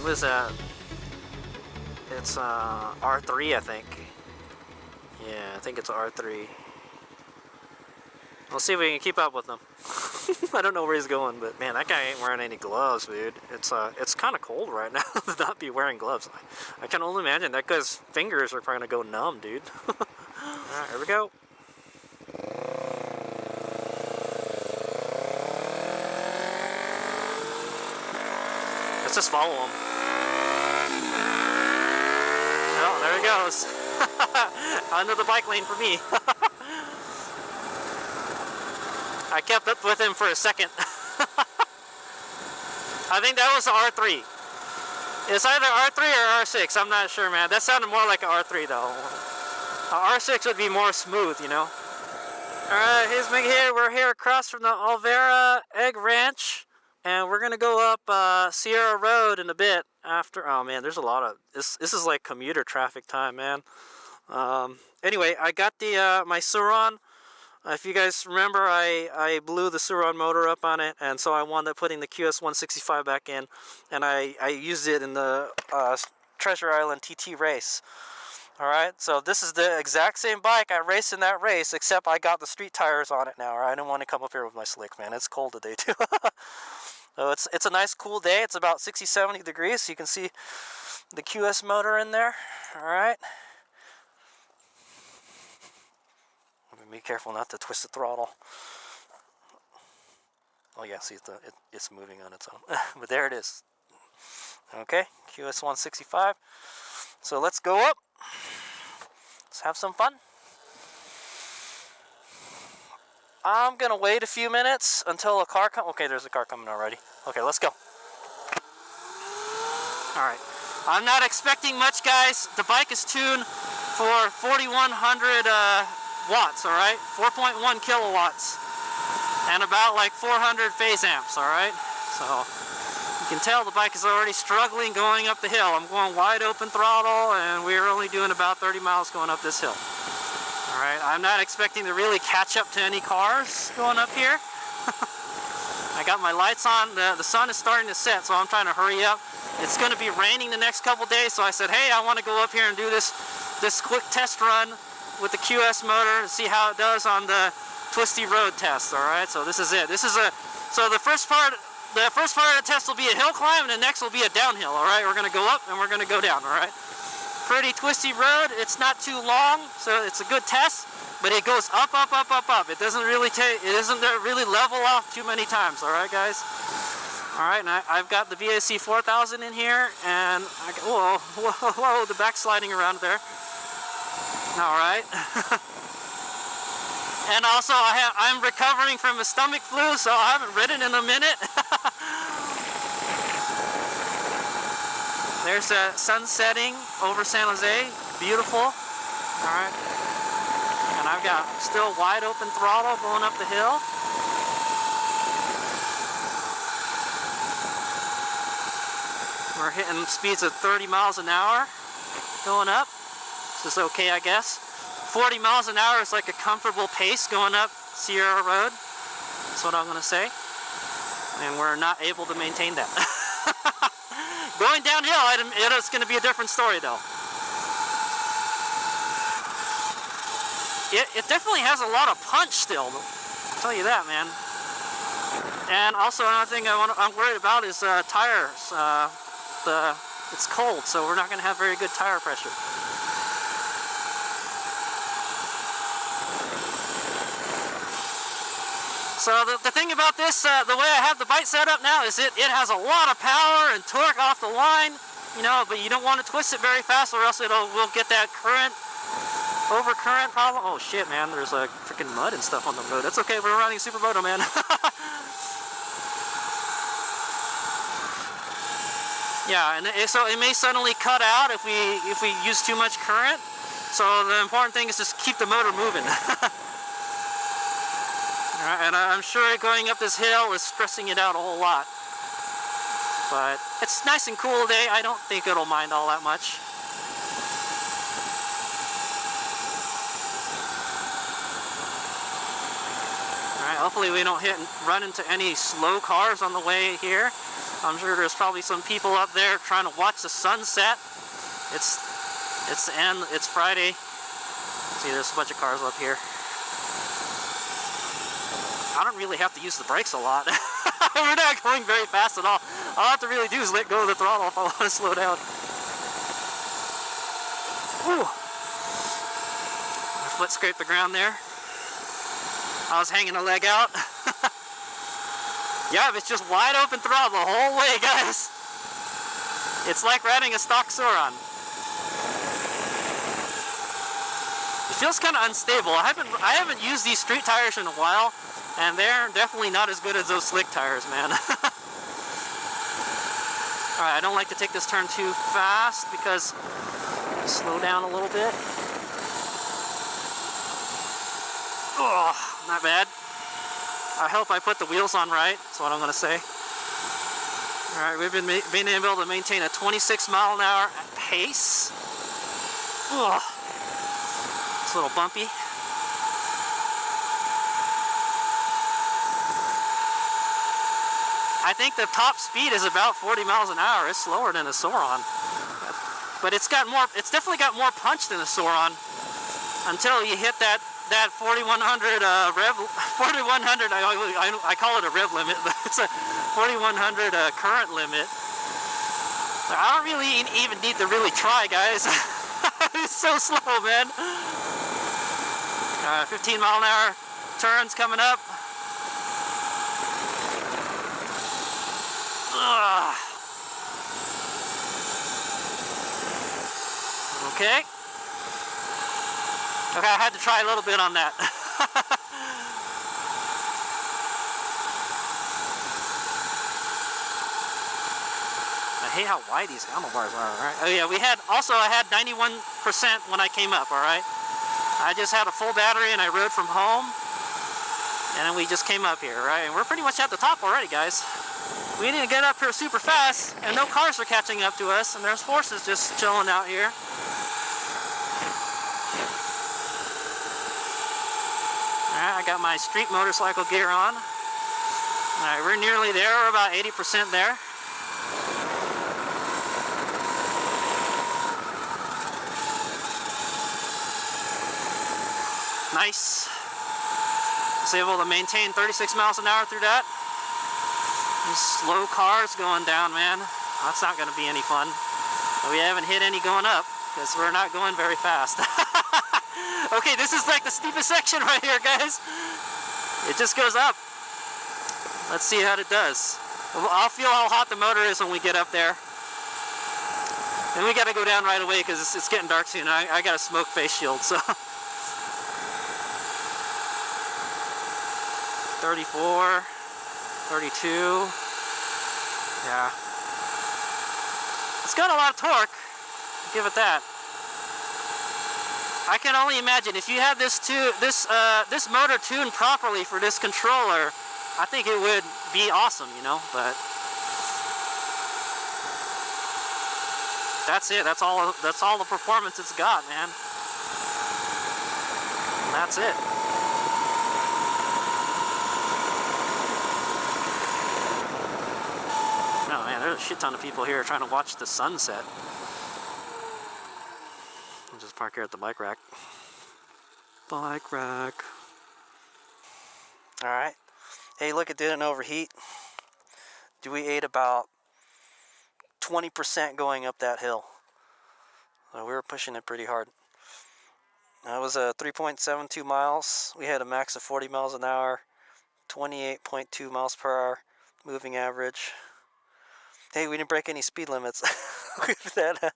what is that? It's R3, I think. Yeah, I think it's R3. We'll see if we can keep up with him. I don't know where he's going, but man, that guy ain't wearing any gloves, dude. It's kind of cold right now to not be wearing gloves. I can only imagine that guy's fingers are probably gonna go numb, dude. Alright, here we go. Let's just follow him. Oh, there he goes. Under the bike lane for me. I kept up with him for a second. I think that was the R3. It's either R3 or R6. I'm not sure, man. That sounded more like an R3, though. R6 would be more smooth, you know. Alright, here's me here. We're here across from the Olvera Egg Ranch. And we're going to go up Sierra Road in a bit after. Oh, man, there's a lot of... This is like commuter traffic time, man. Anyway, I got the my Suron. If you guys remember, I blew the Suron motor up on it, and so I wound up putting the QS165 back in, and I used it in the Treasure Island TT race. Alright, so this is the exact same bike I raced in that race, except I got the street tires on it now. Right? I didn't want to come up here with my slicks, man. It's cold today, too. So it's a nice cool day. It's about 60-70 degrees, so you can see the QS motor in there. Alright. Be careful not to twist the throttle. Oh yeah, see, it's moving on its own. But there it is. Okay, QS165. So let's go up. Let's have some fun. I'm gonna wait a few minutes until a car comes. Okay, there's a car coming already. Okay, let's go. Alright. I'm not expecting much, guys. The bike is tuned for 4,100 watts, alright? 4.1 kilowatts. And about like 400 phase amps, alright? So, you can tell the bike is already struggling going up the hill. I'm going wide open throttle, and we're only doing about 30 miles going up this hill. Alright, I'm not expecting to really catch up to any cars going up here. I got my lights on. The sun is starting to set, so I'm trying to hurry up. It's going to be raining the next couple days, so I said, hey, I want to go up here and do this quick test run with the QS motor to see how it does on the twisty road test. Alright, so this is it. So the first part of the test will be a hill climb, and the next will be a downhill. Alright, we're going to go up and we're going to go down. Alright, pretty twisty road. It's not too long, so it's a good test, but it goes up, up, up, up, up. It doesn't really really level off too many times. Alright, guys. Alright, and I've got the BAC4000 in here, and whoa, the backsliding around there. Alright. And also I'm recovering from a stomach flu, so I haven't ridden in a minute. There's a sun setting over San Jose. Beautiful. Alright. And I've got still wide open throttle going up the hill. We're hitting speeds of 30 miles an hour going up. This is okay, I guess. 40 miles an hour is like a comfortable pace going up Sierra Road. That's what I'm going to say. And we're not able to maintain that. Going downhill, it's going to be a different story, though. It definitely has a lot of punch still. I'll tell you that, man. And also another thing I'm worried about is tires. It's cold, so we're not going to have very good tire pressure. So the thing about this, the way I have the bike set up now is it has a lot of power and torque off the line, you know, but you don't want to twist it very fast or else we'll get that overcurrent problem. Oh shit, man, there's like freaking mud and stuff on the road. That's okay, we're running Supermoto, man. Yeah, and so it may suddenly cut out if we use too much current. So the important thing is just keep the motor moving. And I'm sure going up this hill is stressing it out a whole lot. But it's nice and cool day. I don't think it'll mind all that much. Alright, hopefully we don't run into any slow cars on the way here. I'm sure there's probably some people up there trying to watch the sunset. It's the end. It's Friday. See, there's a bunch of cars up here. I don't really have to use the brakes a lot. We're not going very fast at all. All I have to really do is let go of the throttle if I want to slow down. Ooh. My foot scraped the ground there. I was hanging a leg out. Yeah, it's just wide open throttle the whole way, guys. It's like riding a stock Sauron. It feels kind of unstable. I haven't used these street tires in a while, and they're definitely not as good as those slick tires, man. Alright, I don't like to take this turn too fast because slow down a little bit. Oh, not bad. I hope I put the wheels on right. That's what I'm going to say. Alright, we've been able to maintain a 26-mile-an-hour pace. Oh, it's a little bumpy. I think the top speed is about 40 miles an hour. It's slower than a Sauron. But it's definitely got more punch than a Sauron until you hit that 4100 I call it a rev limit, but it's a 4100 current limit. I don't really even need to really try, guys. It's so slow, man. 15 mile an hour turns coming up. Ugh. Okay. Okay, I had to try a little bit on that. I hate how wide these handlebars are, alright? Oh yeah, I had 91% when I came up, alright? I just had a full battery and I rode from home. And then we just came up here, right? And we're pretty much at the top already, guys. We didn't get up here super fast, and no cars are catching up to us, and there's horses just chilling out here. Alright, I got my street motorcycle gear on. Alright, we're nearly there. We're about 80% there. Nice. Was able to maintain 36 miles an hour through that. These slow cars going down, man. That's not going to be any fun. But we haven't hit any going up because we're not going very fast. Okay, this is like the steepest section right here, guys. It just goes up. Let's see how it does. I'll feel how hot the motor is when we get up there. And we got to go down right away because it's getting dark soon. I got a smoke face shield, so. 34, 32. Yeah. It's got a lot of torque. I'll give it that. I can only imagine if you had this motor tuned properly for this controller, I think it would be awesome, you know, but that's it. That's all the performance it's got, man. And that's it. Oh man, there's a shit ton of people here trying to watch the sunset. I'll just park here at the bike rack. Bike rack. Alright. Hey, look, it didn't overheat. We ate about 20% going up that hill. So we were pushing it pretty hard. That was 3.72 miles. We had a max of 40 miles an hour, 28.2 miles per hour moving average. Hey, we didn't break any speed limits with that.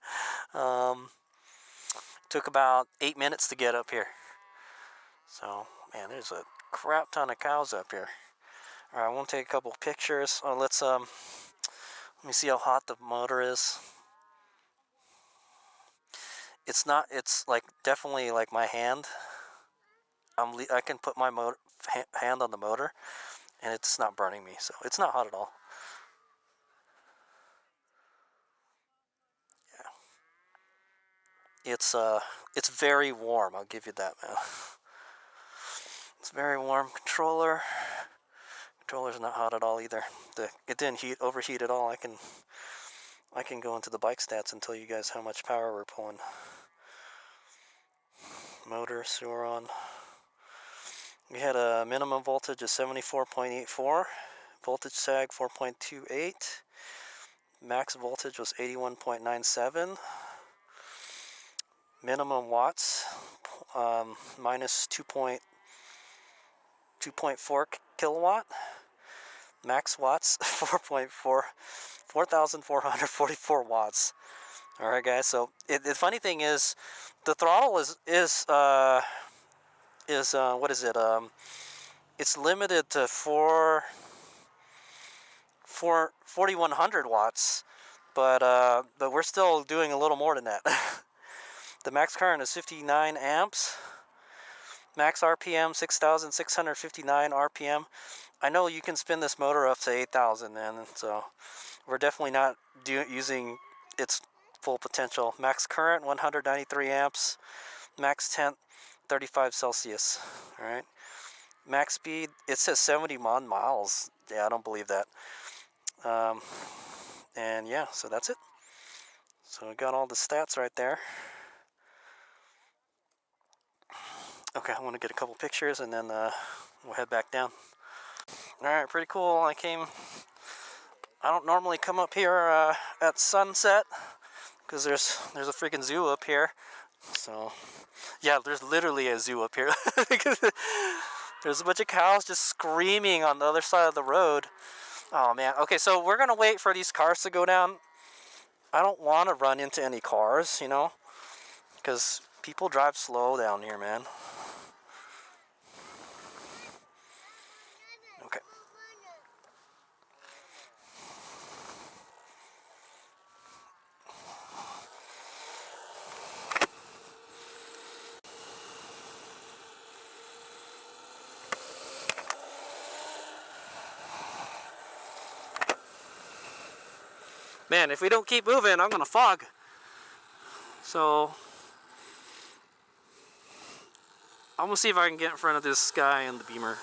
Took about 8 minutes to get up here. So, man, there's a crap ton of cows up here. All right, I want to take a couple pictures. Oh, let me see how hot the motor is. It's not. It's like definitely like my hand. I can put my hand on the motor, and it's not burning me. So it's not hot at all. Yeah. It's very warm. I'll give you that, man. It's very warm. Controller controller's not hot at all either. It didn't overheat at all. I can go into the bike stats and tell you guys how much power we're pulling. Motor, sewer on. We had a minimum voltage of 74.84, voltage sag 4.28, max voltage was 81.97, minimum watts minus 2.4 kilowatt, max watts 4,444 watts. All right, guys. So the funny thing is, the throttle is what is it? It's limited to 4,100 watts, but we're still doing a little more than that. The max current is 59 amps. Max RPM 6,659 RPM. I know you can spin this motor up to 8,000, man. So we're definitely not using its full potential. Max current 193 amps. Max temp 35 Celsius. All right. Max speed, it says 71 miles. Yeah, I don't believe that. And yeah, so that's it. So we got all the stats right there. Okay, I want to get a couple pictures and then we'll head back down. Alright, pretty cool. I don't normally come up here at sunset because there's a freaking zoo up here. So yeah, there's literally a zoo up here. There's a bunch of cows just screaming on the other side of the road. Oh man. Okay, so we're gonna wait for these cars to go down. I don't want to run into any cars, you know, because people drive slow down here, man. Okay. Man, if we don't keep moving, I'm gonna fog. So I'm gonna see if I can get in front of this guy in the Beamer.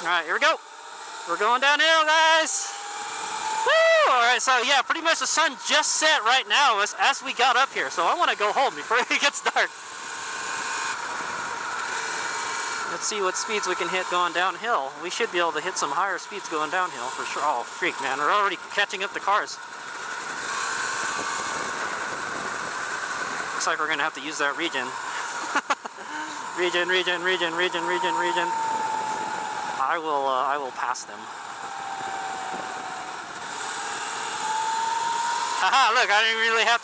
Alright, here we go. We're going downhill, guys. Woo! Alright, so yeah, pretty much the sun just set right now as we got up here. So I want to go home before it gets dark. Let's see what speeds we can hit going downhill. We should be able to hit some higher speeds going downhill for sure. Oh, freak, man. We're already catching up the cars. Looks like we're going to have to use that regen. Regen. I will pass them. Haha, look, I didn't really have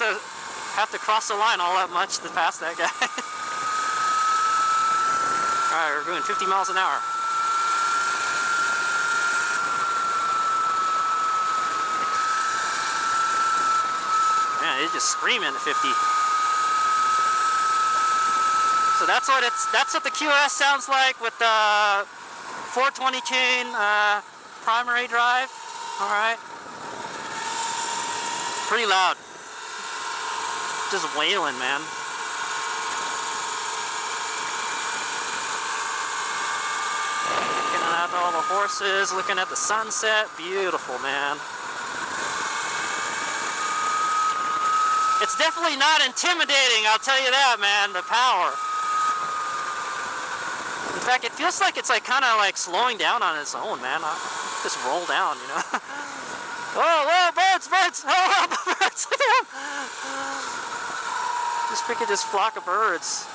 to cross the line all that much to pass that guy. Alright, we're going 50 miles an hour. Man, it's just screaming at 50. So that's what the QS sounds like with the 420 chain primary drive. Alright. Pretty loud. Just wailing, man. Looking at all the horses, looking at the sunset. Beautiful, man. It's definitely not intimidating, I'll tell you that, man, the power. In fact, it feels like it's like kind of like slowing down on its own, man. Just roll down, you know. Oh, birds! Oh, birds! Just freaking this flock of birds.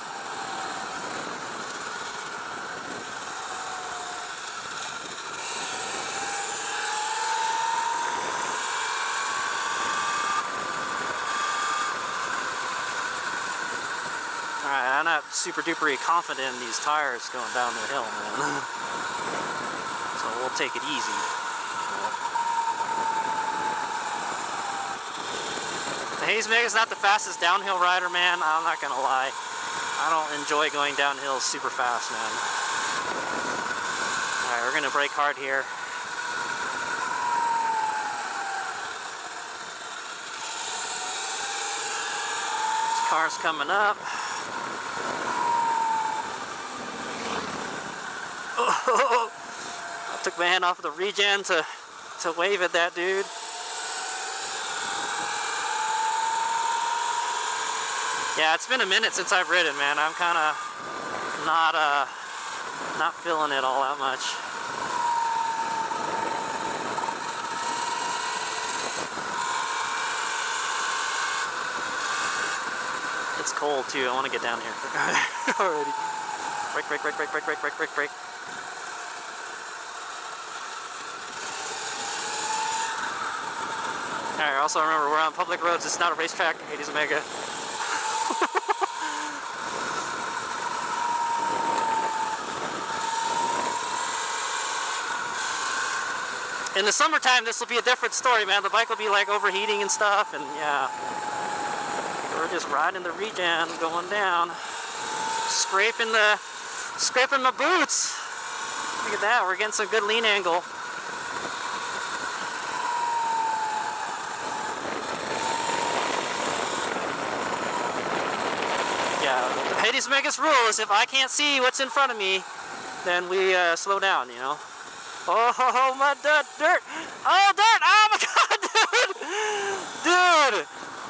Alright, I'm not super duper confident in these tires going down the hill, man. So we'll take it easy. The Hazemeg is not the fastest downhill rider, man. I'm not gonna lie. I don't enjoy going downhill super fast, man. Alright, we're gonna brake hard here. This car's coming up. man, off of the regen to wave at that dude. Yeah, it's been a minute since I've ridden, man. I'm kind of not feeling it all that much. It's cold too. I want to get down here already. Brake, brake, brake, brake, brake, brake, brake, brake, brake. Alright, also remember, we're on public roads. It's not a racetrack. Hades Omega. In the summertime, this will be a different story, man. The bike will be like overheating and stuff, and yeah. We're just riding the regen, going down, scraping my boots. Look at that, we're getting some good lean angle. Yeah, Hades Omega's rule is if I can't see what's in front of me, then we slow down, you know. Oh, my dirt! Oh, dirt! Oh my God, dude! Dude!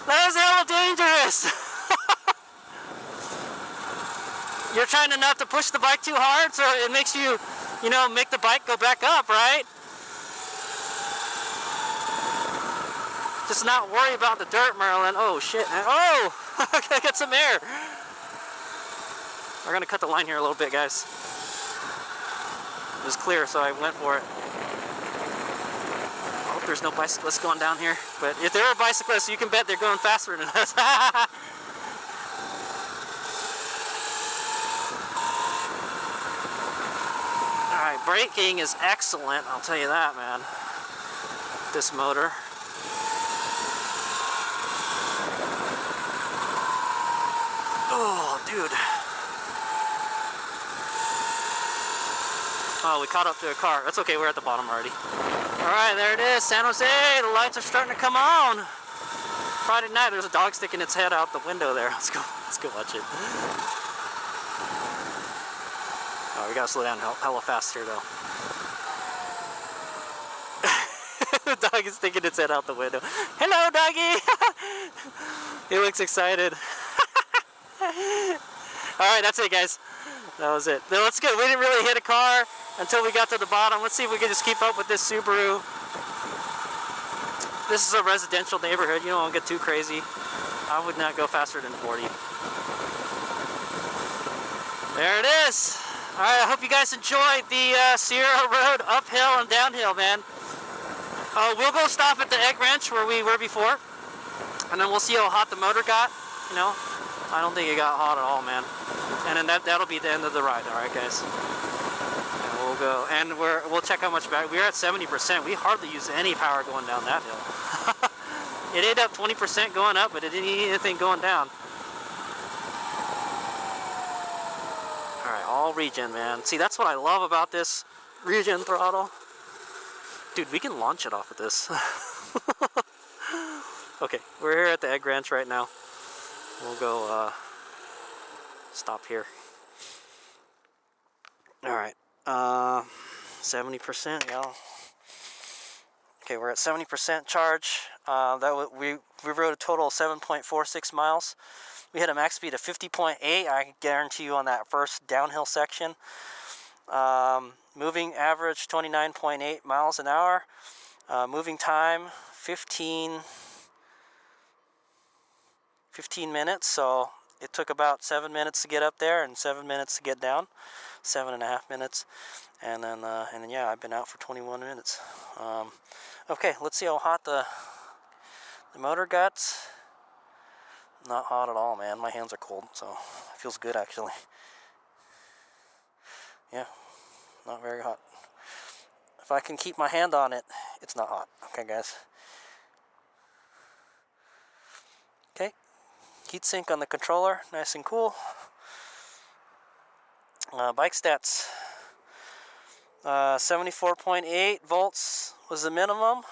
That is hella dangerous! You're trying not to push the bike too hard, so it makes you, you know, make the bike go back up, right? Just not worry about the dirt, Merlin. Oh, shit. Oh! Okay, I got some air. We're gonna cut the line here a little bit, guys. It was clear, so I went for it. I hope there's no bicyclists going down here. But if there are bicyclists, you can bet they're going faster than us. Alright, braking is excellent, I'll tell you that, man. This motor. Oh, dude. Oh, we caught up to a car. That's okay, we're at the bottom already. Alright, there it is, San Jose. The lights are starting to come on. Friday night, there's a dog sticking its head out the window there. Let's go watch it. Oh, we gotta slow down hella fast here, though. The dog is sticking its head out the window. Hello, doggy! He looks excited. Alright, that's it, guys. That was it. Now, let's go. We didn't really hit a car until we got to the bottom. Let's see if we can just keep up with this Subaru. This is a residential neighborhood. You don't want to get too crazy. I would not go faster than 40. There it is. Alright, I hope you guys enjoyed the Sierra Road uphill and downhill, man. We'll go stop at the Egg Ranch where we were before. And then we'll see how hot the motor got. You know, I don't think it got hot at all, man. And then that'll be the end of the ride, all right, guys. And we'll go, and we'll check how much battery. We're at 70%. We hardly use any power going down that hill. It ate up 20% going up, but it didn't eat anything going down. All right, all regen, man. See, that's what I love about this regen throttle. Dude, we can launch it off of this. Okay, we're here at the Egg Ranch right now. We'll go stop here. Alright, 70%, y'all. Okay, we're at 70% charge. We rode a total of 7.46 miles. We had a max speed of 50.8, I guarantee you, on that first downhill section. Moving average 29.8 miles an hour. Moving time 15 minutes, so it took about 7 minutes to get up there and 7 minutes to get down, 7.5 minutes, and then yeah, I've been out for 21 minutes. Okay, let's see how hot the motor got. Not hot at all, man. My hands are cold, so it feels good actually. Yeah, not very hot. If I can keep my hand on it, it's not hot. Okay, guys. Okay. Heatsink on the controller, nice and cool. Bike stats. 74.8 volts was the minimum.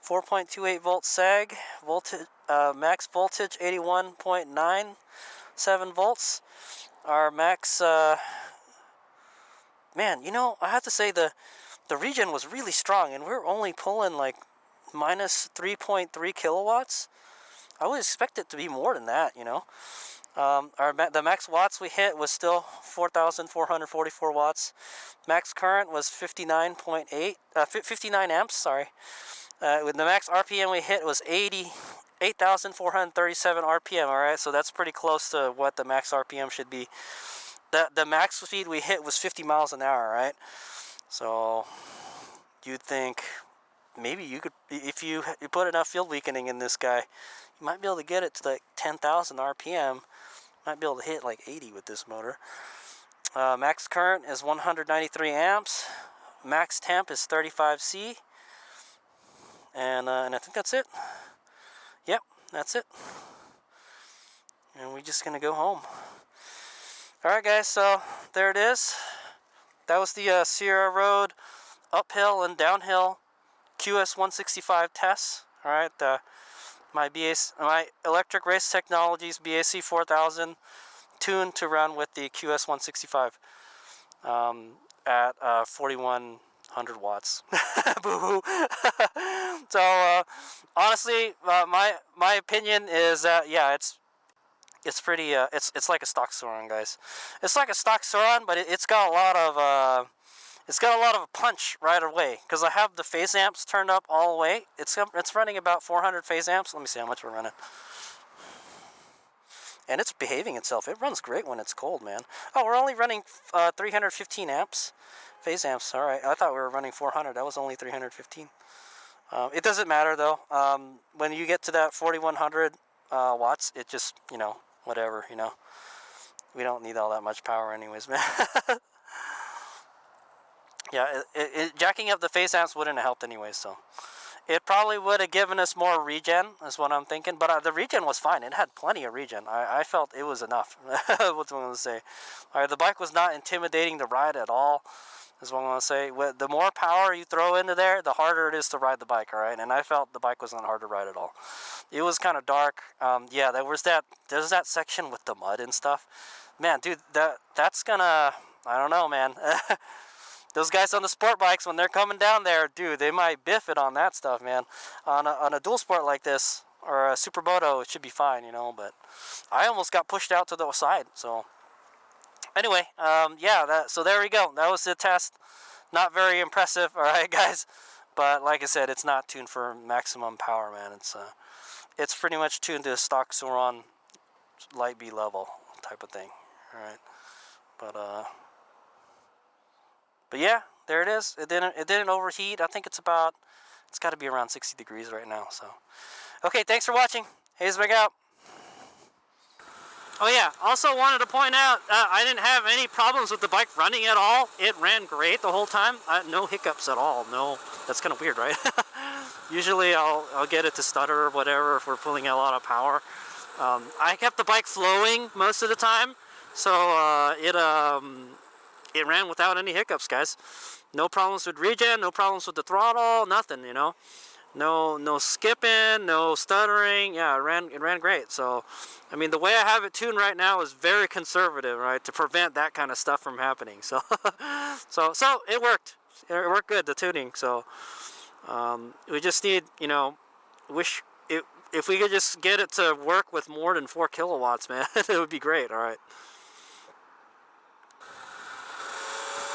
4.28 volt sag. Voltage, max voltage 81.97 volts. Our max. Man, you know, I have to say the the regen was really strong, and we're only pulling like minus 3.3 kilowatts. I would expect it to be more than that, you know. The max watts we hit was still 4,444 watts. Max current was 59 amps, sorry. With the max RPM we hit was 8,437 RPM, alright? So that's pretty close to what the max RPM should be. The max speed we hit was 50 miles an hour, right? So you'd think maybe you could, if you put enough field weakening in this guy, you might be able to get it to like 10,000 RPM. Might be able to hit like 80 with this motor. Max current is 193 amps. Max temp is 35C. And I think that's it. Yep, that's it. And we're just gonna go home. Alright guys, so there it is. That was the Sierra Road uphill and downhill QS165 tests. Alright, my Electric Race Technologies BAC4000 tuned to run with the QS165 at 4,100 watts. Boo-hoo. So honestly, my opinion is that yeah, it's pretty it's like a stock Sauron, guys. It's like a stock Sauron, but it's got a lot of punch right away, because I have the phase amps turned up all the way. It's running about 400 phase amps. Let me see how much we're running. And it's behaving itself. It runs great when it's cold, man. Oh, we're only running 315 amps. Phase amps, alright. I thought we were running 400. That was only 315. It doesn't matter, though. When you get to that 4,100 watts, it just, you know, whatever, you know. We don't need all that much power anyways, man. Yeah, jacking up the phase amps wouldn't have helped anyway, so. It probably would have given us more regen, is what I'm thinking. But the regen was fine. It had plenty of regen. I felt it was enough. What I'm going to say. All right, the bike was not intimidating to ride at all, is what I'm going to say. The more power you throw into there, the harder it is to ride the bike, all right? And I felt the bike was not hard to ride at all. It was kind of dark. Yeah, there's that section with the mud and stuff. Man, dude, that's going to... I don't know, man. Those guys on the sport bikes, when they're coming down there, dude, they might biff it on that stuff, man. On a dual sport like this, or a Supermoto, it should be fine, you know, but I almost got pushed out to the side, so. Anyway, yeah, so there we go. That was the test. Not very impressive, alright, guys? But like I said, it's not tuned for maximum power, man. It's pretty much tuned to a stock Sauron light B level type of thing, alright? But yeah, there it is. It didn't overheat. I think it's got to be around 60 degrees right now. So, okay, thanks for watching. Hayesburg out. Oh yeah, also wanted to point out, I didn't have any problems with the bike running at all. It ran great the whole time. No hiccups at all. No, that's kind of weird, right? Usually I'll get it to stutter or whatever if we're pulling a lot of power. I kept the bike flowing most of the time, so it ran without any hiccups, guys. No problems with regen, no problems with the throttle, nothing, you know. No skipping, no stuttering. Yeah, it ran great. So, I mean, the way I have it tuned right now is very conservative, right, to prevent that kind of stuff from happening. So, so it worked. It worked good, the tuning. So, we just need, you know, if we could just get it to work with more than 4 kilowatts, man, it would be great. All right.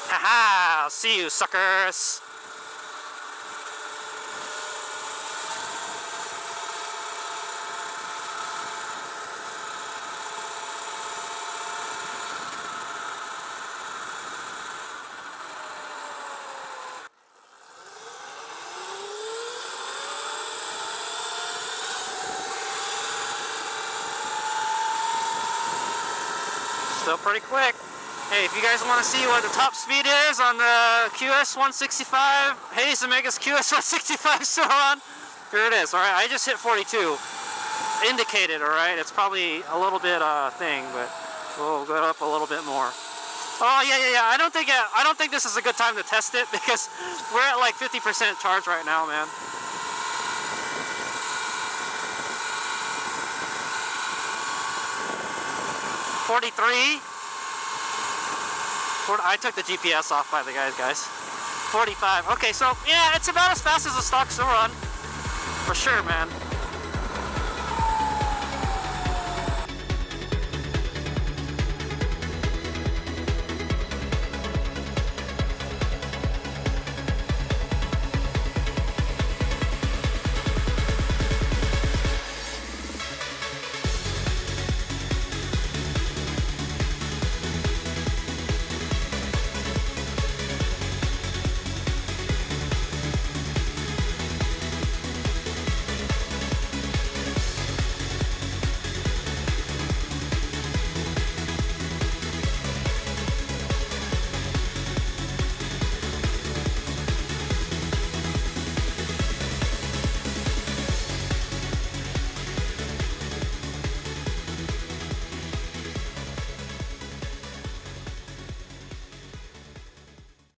Haha! I'll see you, suckers! Still pretty quick. Hey, if you guys want to see what the top speed is on the QS165, hey, Omega's QS165 Sauron, here it is. All right, I just hit 42, indicated. All right, it's probably a little bit thing, but we'll go up a little bit more. Oh yeah. I don't think this is a good time to test it because we're at like 50% charge right now, man. I took the GPS off by the guys. 45. Okay, so yeah, it's about as fast as a stock still run. For sure, man.